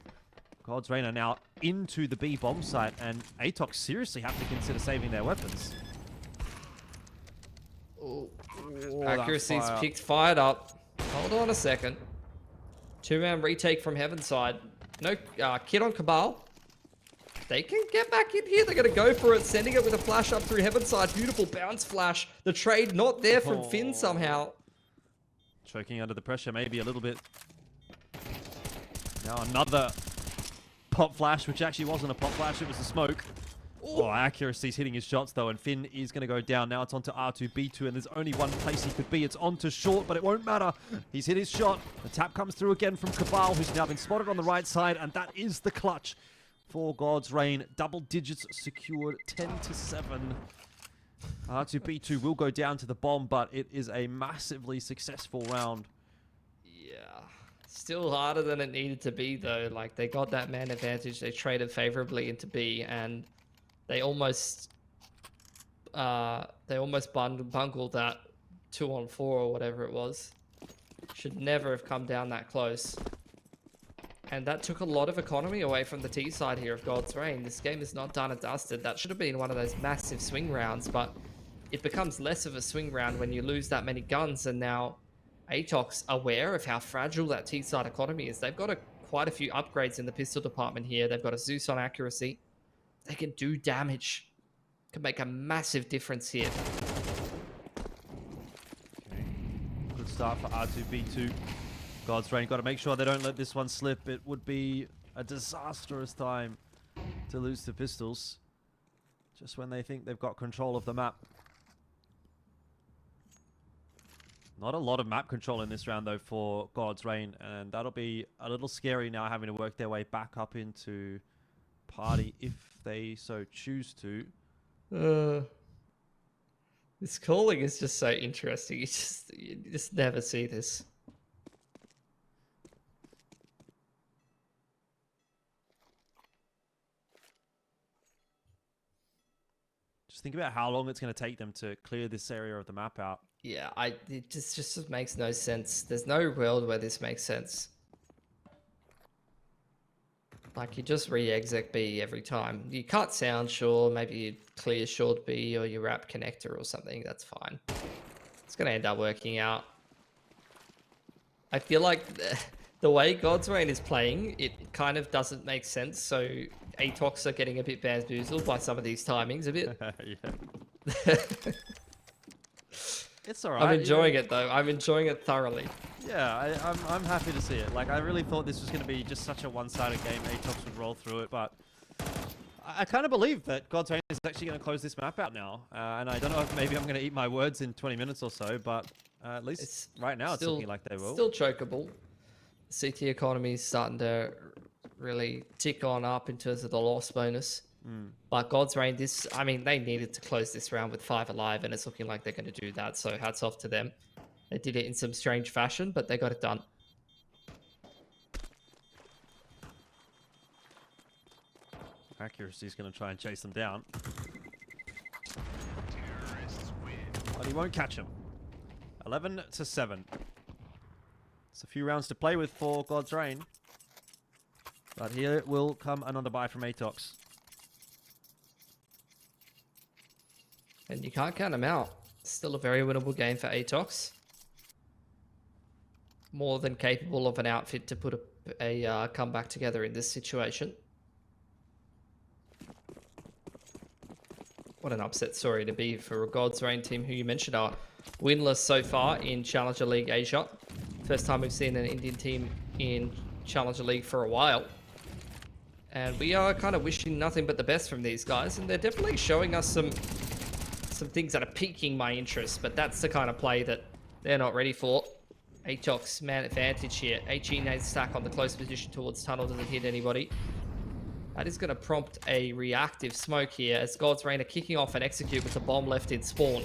God's Reign are now into the B bomb site, and ATOX seriously have to consider saving their weapons. Accuracy's picked, fired up. Hold on a second. 2-man retake from Heaven side. No kid on Cabal. They can get back in here. They're going to go for it. Sending it with a flash up through Heaven side. Beautiful bounce flash. The trade not there from Finn somehow. Choking under the pressure, maybe a little bit. Now another pop flash, which actually wasn't a pop flash. It was a smoke. Ooh. Oh, Accuracy's hitting his shots, though, and Finn is going to go down. Now it's onto R2B2, and there's only one place he could be. It's onto short, but it won't matter. He's hit his shot. The tap comes through again from Cabal, who's now been spotted on the right side, and that is the clutch for God's Reign. Double digits secured, 10-7. R2B2 will go down to the bomb, but it is a massively successful round. Yeah. Still harder than it needed to be, though. Like, they got that man advantage. They traded favorably into B, and they almost bungled that 2-on-4 or whatever it was. Should never have come down that close. And that took a lot of economy away from the T side here of God's Reign. This game is not done and dusted. That should have been one of those massive swing rounds, but it becomes less of a swing round when you lose that many guns. And now ATOX, aware of how fragile that T side economy is, they've got quite a few upgrades in the pistol department here. They've got a Zeus on accuracy. They can do damage. Can make a massive difference here. Okay. Good start for R2B2. God's Reign got to make sure they don't let this one slip. It would be a disastrous time to lose to pistols. Just when they think they've got control of the map. Not a lot of map control in this round, though, for God's Reign. And that'll be a little scary now, having to work their way back up into party if they so choose to. This calling is just so interesting. You just never see this. Just think about how long it's going to take them to clear this area of the map out. Yeah, it just makes no sense. There's no world where this makes sense. Like, you just re-exec B every time. You cut sound, sure. Maybe you clear short B or you wrap connector or something. That's fine. It's going to end up working out. I feel like the way God's Reign is playing, it kind of doesn't make sense. So ATOX are getting a bit bamboozled by some of these timings a bit. Yeah. It's alright. I'm enjoying it though. I'm enjoying it thoroughly. Yeah, I'm happy to see it. Like, I really thought this was going to be just such a one-sided game. ATOX would roll through it, but I kind of believe that God's Reign is actually going to close this map out now. And I don't know if maybe I'm going to eat my words in 20 minutes or so, but at least right now it's looking like they will. Still chokeable. The CT economy is starting to really tick on up in terms of the loss bonus. But God's Reign, I mean, they needed to close this round with 5 alive, and it's looking like they're going to do that. So hats off to them. They did it in some strange fashion, but they got it done. Accuracy is going to try and chase them down. But he won't catch him. 11-7. It's a few rounds to play with for God's Reign. But here will come another buy from ATOX. And you can't count them out. Still a very winnable game for ATOX. More than capable of an outfit to put a comeback together in this situation. What an upset story to be for a God's Reign team who you mentioned are winless so far in Challenger League Asia. First time we've seen an Indian team in Challenger League for a while. And we are kind of wishing nothing but the best from these guys. And they're definitely showing us some things that are piquing my interest. But that's the kind of play that they're not ready for. ATOX man advantage here. HE nades stack on the close position towards tunnel. Doesn't hit anybody. That is going to prompt a reactive smoke here as God's Reign are kicking off and execute with the bomb left in spawn.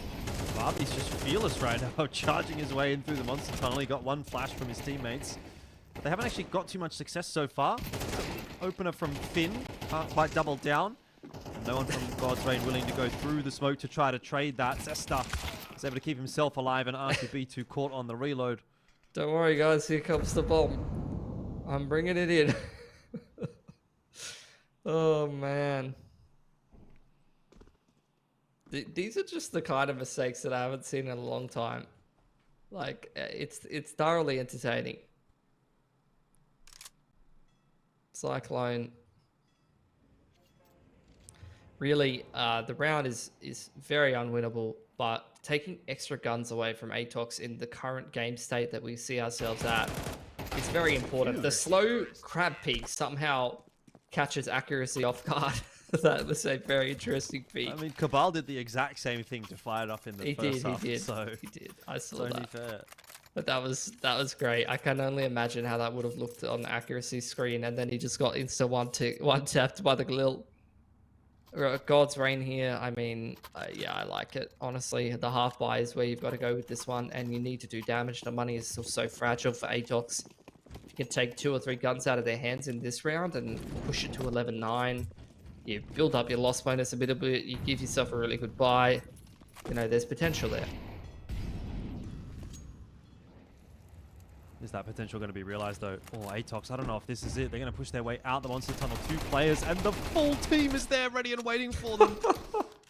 Barbie's just fearless right now, charging his way in through the monster tunnel. He got one flash from his teammates. They haven't actually got too much success so far. Opener from Finn, can't quite double down. No one from God's Reign willing to go through the smoke to try to trade that. Zesta is able to keep himself alive, and RTB2 caught on the reload. Don't worry guys, here comes the bomb. I'm bringing it in. Oh man. These are just the kind of mistakes that I haven't seen in a long time. Like, it's thoroughly entertaining. Cyclone. Really, the round is very unwinnable, but taking extra guns away from ATOX in the current game state that we see ourselves at is very important. The slow crab peak somehow catches accuracy off guard. That was a very interesting feat. I mean, Cabal did the exact same thing to fire it up in the first half. He did. I saw that. Fair. But that was great. I can only imagine how that would have looked on the accuracy screen, and then he just got insta one tapped by the Glil. God's Reign here. I mean, yeah, I like it. Honestly, the half buy is where you've got to go with this one, and you need to do damage. The money is still so fragile for ATOX. If you can take 2 or 3 guns out of their hands in this round and push it to 11-9, you build up your loss bonus a bit, you give yourself a really good buy. You know, there's potential there. Is that potential going to be realized though? Oh, ATOX, I don't know if this is it. They're going to push their way out the monster tunnel. 2 players and the full team is there ready and waiting for them.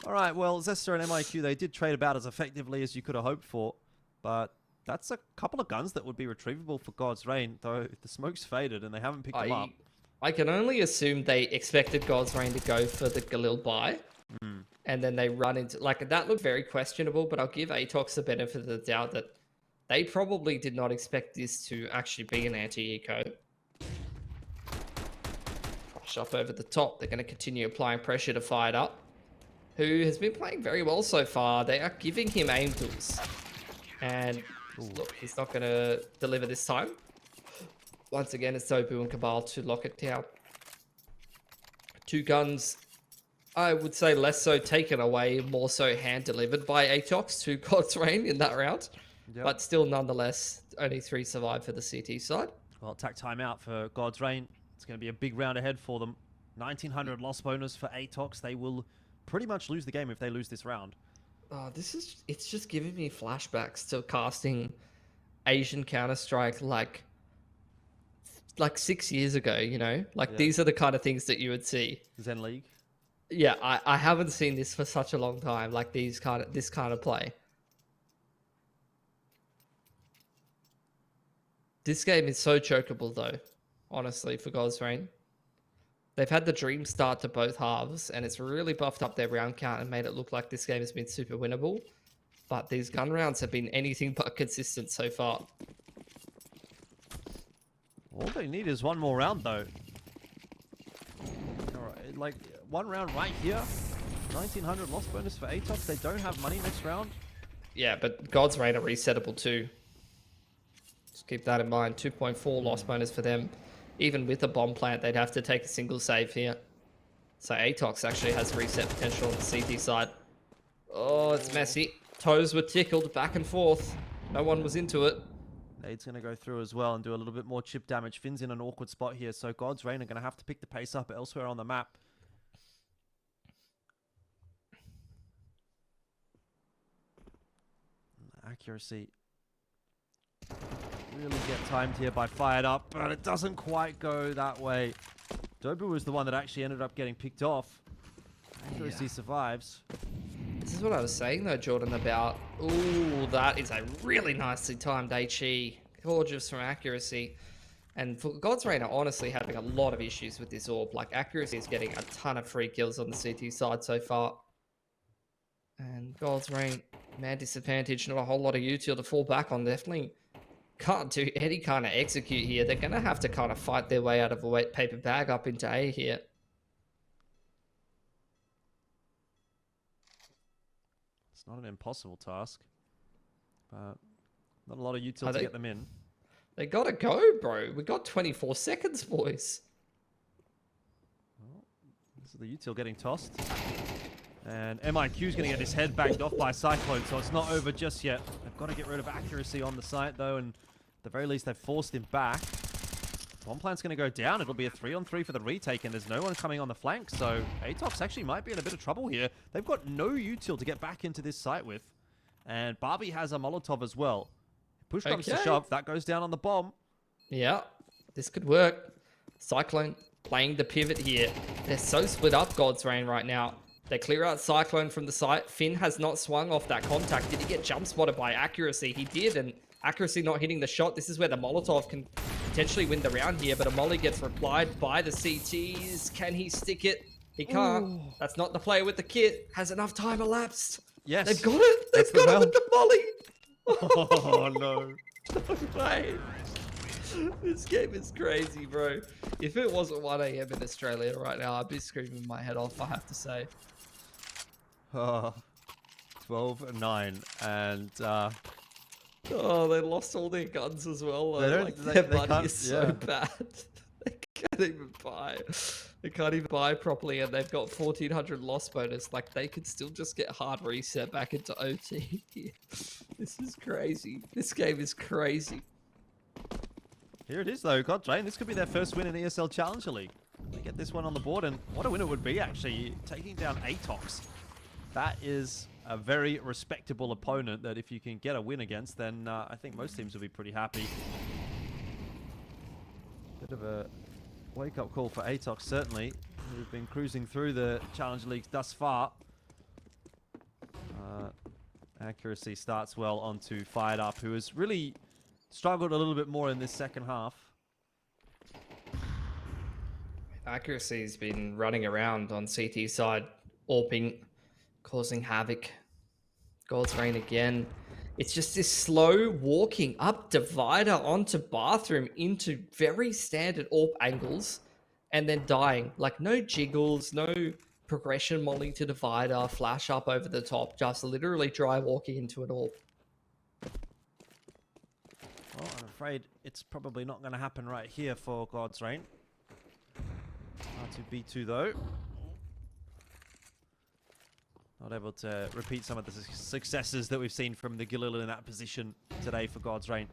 All right, well, Zesta and MIQ, they did trade about as effectively as you could have hoped for, but that's a couple of guns that would be retrievable for God's Reign, though the smoke's faded and they haven't picked them up. I can only assume they expected God's Reign to go for the Galil buy. And then they run into... Like, that looked very questionable, but I'll give ATOX the benefit of the doubt that they probably did not expect this to actually be an anti-eco. flash up over the top. They're going to continue applying pressure to Fired Up, who has been playing very well so far. They are giving him aim tools. And look, he's not going to deliver this time. Once again, it's Tobu and Cabal to lock it down. 2 guns, I would say less so taken away, more so hand-delivered by ATOX to God's Reign in that round. Yep. But still, nonetheless, only 3 survive for the CT side. Well, attack timeout for God's Reign. It's going to be a big round ahead for them. 1900 loss bonus for ATOX. They will pretty much lose the game if they lose this round. Oh, it's just giving me flashbacks to casting Asian Counter-Strike like 6 years ago, you know? Like, these are the kind of things that you would see. Zen League. Yeah, I haven't seen this for such a long time, like this kind of play. This game is so chokeable though, honestly, for God's Reign. They've had the dream start to both halves, and it's really buffed up their round count and made it look like this game has been super winnable. But these gun rounds have been anything but consistent so far. All they need is one more round though. Alright, like, one round right here. 1900 loss bonus for ATOX. They don't have money next round. Yeah, but God's Reign are resettable too. Just keep that in mind. 2.4 loss bonus for them. Even with a bomb plant, they'd have to take a single save here. So ATOX actually has reset potential on the CT side. Oh, it's messy. Toes were tickled back and forth. No one was into it. Nade's going to go through as well and do a little bit more chip damage. Finn's in an awkward spot here, so God's Reign are going to have to pick the pace up elsewhere on the map. Accuracy. Really get timed here by Fired Up, but it doesn't quite go that way. Dobu was the one that actually ended up getting picked off. Accuracy survives. This is what I was saying though, Jordan, about... Ooh, that is a really nicely timed HE. Gorgeous from Accuracy. And for God's Reign are honestly having a lot of issues with this orb. Like, Accuracy is getting a ton of free kills on the CT side so far. And God's Reign, man disadvantage, not a whole lot of util to fall back on. Definitely can't do any kind of execute here. They're going to have to kind of fight their way out of a wet paper bag up into A here. It's not an impossible task, but not a lot of util to get them in. They gotta go, bro. We got 24 seconds, boys. Well, this is the util getting tossed. And MIQ's going to get his head banged off by Cyclone, so it's not over just yet. They've got to get rid of Accuracy on the site, though, and at the very least, they've forced him back. One plant's going to go down. It'll be a 3-on-3 for the retake, and there's no one coming on the flank, so ATOX actually might be in a bit of trouble here. They've got no util to get back into this site with, and Barbie has a Molotov as well. Push comes to shove. That goes down on the bomb. Yeah, this could work. Cyclone playing the pivot here. They're so split up, God's Reign, right now. They clear out Cyclone from the site. Finn has not swung off that contact. Did he get jump spotted by Accuracy? He did, and Accuracy not hitting the shot. This is where the Molotov can potentially win the round here, but a molly gets replied by the CTs. Can he stick it? He can't. Ooh. That's not the player with the kit. Has enough time elapsed? Yes. They've got it. They've got it with the molly. Oh, no. No way. This game is crazy, bro. If it wasn't 1 AM in Australia right now, I'd be screaming my head off, I have to say. 12-9, and oh, they lost all their guns as well. Like, their money is so bad. They can't even buy. They can't even buy properly, and they've got 1400 loss bonus. Like, they could still just get hard reset back into OT. This is crazy. This game is crazy. Here it is, though. God's Reign, this could be their first win in ESL Challenger League. They get this one on the board, and what a win it would be, actually, taking down ATOX. That is a very respectable opponent that if you can get a win against, then I think most teams will be pretty happy. Bit of a wake-up call for ATOX, certainly, who've been cruising through the Challenger Leagues thus far. Accuracy starts well onto Fired Up, who has really struggled a little bit more in this second half. Accuracy's been running around on CT side, AWPing, causing havoc. God's Reign again. It's just this slow walking up divider onto bathroom into very standard AWP angles. and then dying. Like, no jiggles, no progression molly to divider, flash up over the top, just literally dry walking into it all. Well, I'm afraid it's probably not going to happen right here for God's Reign. R2B2 though. Not able to repeat some of the successes that we've seen from the Galil in that position today for God's Reign.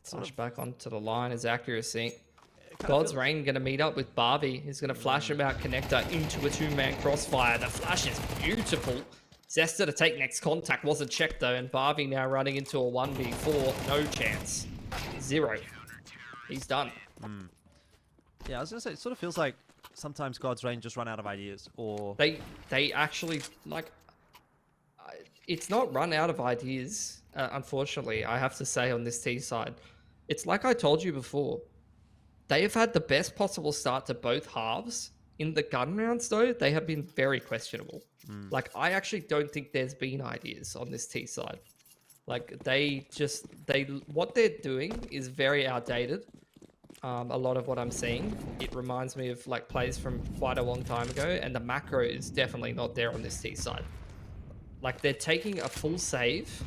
Flash back onto the line, his accuracy. God's Reign going to meet up with Barbie. He's going to flash him out connector into a two-man crossfire. The flash is beautiful. Zesta to take next contact. Wasn't checked though. And Barbie now running into a 1v4. No chance. 0. He's done. Yeah, I was going to say, it sort of feels like sometimes God's Reign just run out of ideas. Or They actually, like... It's not run out of ideas, unfortunately, I have to say on this T side. It's like I told you before. They have had the best possible start to both halves. In the gun rounds, though, they have been very questionable. Like, I actually don't think there's been ideas on this T side. Like, what they're doing is very outdated. A lot of what I'm seeing, it reminds me of like plays from quite a long time ago, and the macro is definitely not there on this T side. Like, they're taking a full save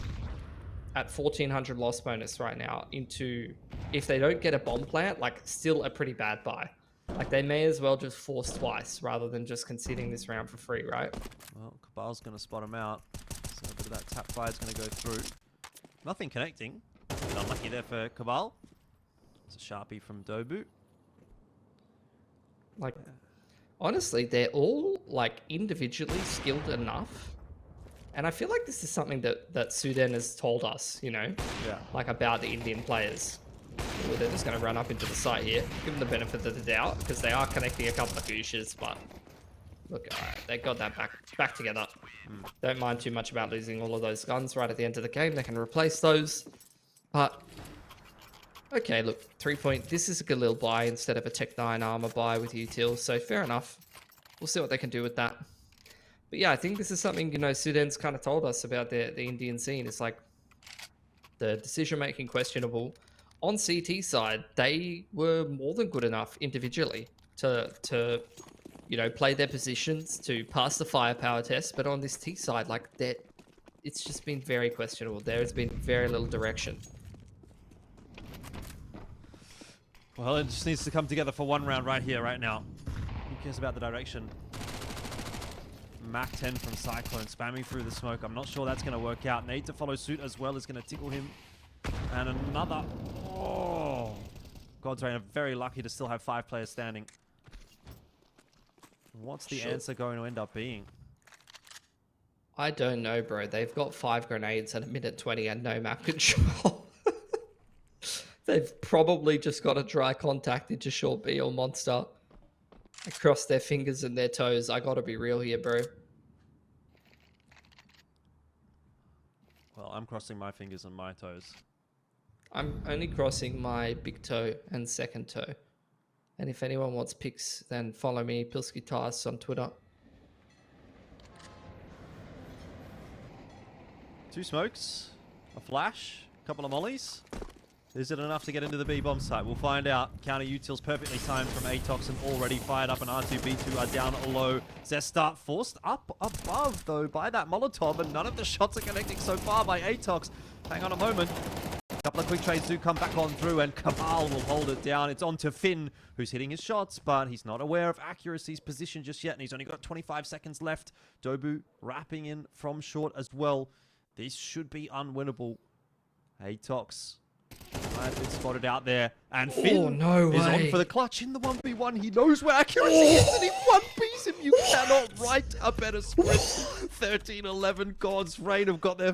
at 1400 loss bonus right now into, if they don't get a bomb plant, like, still a pretty bad buy. Like, they may as well just force twice rather than just conceding this round for free, right? Well, Cabal's going to spot him out. So a bit of that tap fire is going to go through. Nothing connecting. Unlucky there for Cabal. It's a Sharpie from Dobu. Like, honestly, they're all, like, individually skilled enough. And I feel like this is something that Sudan has told us, you know? Yeah. Like, about the Indian players. Well, they're just going to run up into the site here. Give them the benefit of the doubt, because they are connecting a couple of Gushas, but... Look, alright, they got that back together. Don't mind too much about losing all of those guns right at the end of the game. They can replace those. But... Okay, look, 3 point. This is a Galil buy instead of a Tech 9 armor buy with util, so fair enough. We'll see what they can do with that. But yeah, I think this is something, you know, Sudan's kind of told us about the Indian scene. It's like the decision-making questionable. On CT side, they were more than good enough individually to you know, play their positions, to pass the firepower test. But on this T side, like, it's just been very questionable. There has been very little direction. Well, it just needs to come together for one round right here, right now. Who cares about the direction? Mach 10 from Cyclone spamming through the smoke. I'm not sure that's going to work out. Nade to follow suit as well is going to tickle him. And another. Oh. God's Reign are very lucky to still have 5 players standing. What's the answer going to end up being? I don't know, bro. They've got 5 grenades at a minute 20 and no map control. They've probably just got a dry contact into short B or monster. Across their fingers and their toes. I gotta be real here, bro. Well, I'm crossing my fingers and my toes. I'm only crossing my big toe and second toe. And if anyone wants pics, then follow me, Pilsky Tice, on Twitter. 2 smokes, a flash, a couple of mollies. Is it enough to get into the B-bomb site? We'll find out. Counter utils perfectly timed from ATOX and already fired up, and R2B2 are down low. Zesta forced up above, though, by that Molotov, and none of the shots are connecting so far by ATOX. Hang on a moment. A couple of quick trades do come back on through, and Cabal will hold it down. It's on to Finn, who's hitting his shots, but he's not aware of Accuracy's position just yet, and he's only got 25 seconds left. Dobu wrapping in from short as well. This should be unwinnable. ATOX might have been spotted out there, and Finn is on for the clutch in the 1v1. He knows where Accuracy is, and he 1Bs him. You cannot write a better script. 13-11, God's Reign have got their